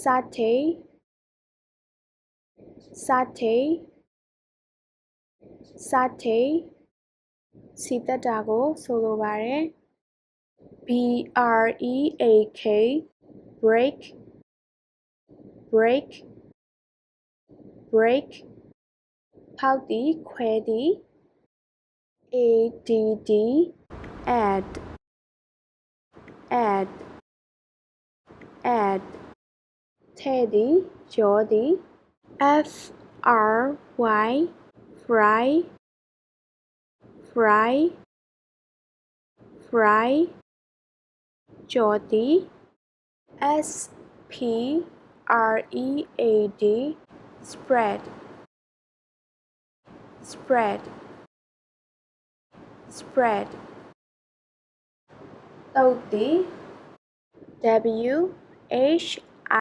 satay satay satay စီတက်တာကိုဆိုလိုပါတယ် break break break break ဖောက်သည်ခွဲသည် add add add ထည့်သည်ရောသည် fry fry fry fry ကြော်သည် spread spread spread spread သုတ်သည်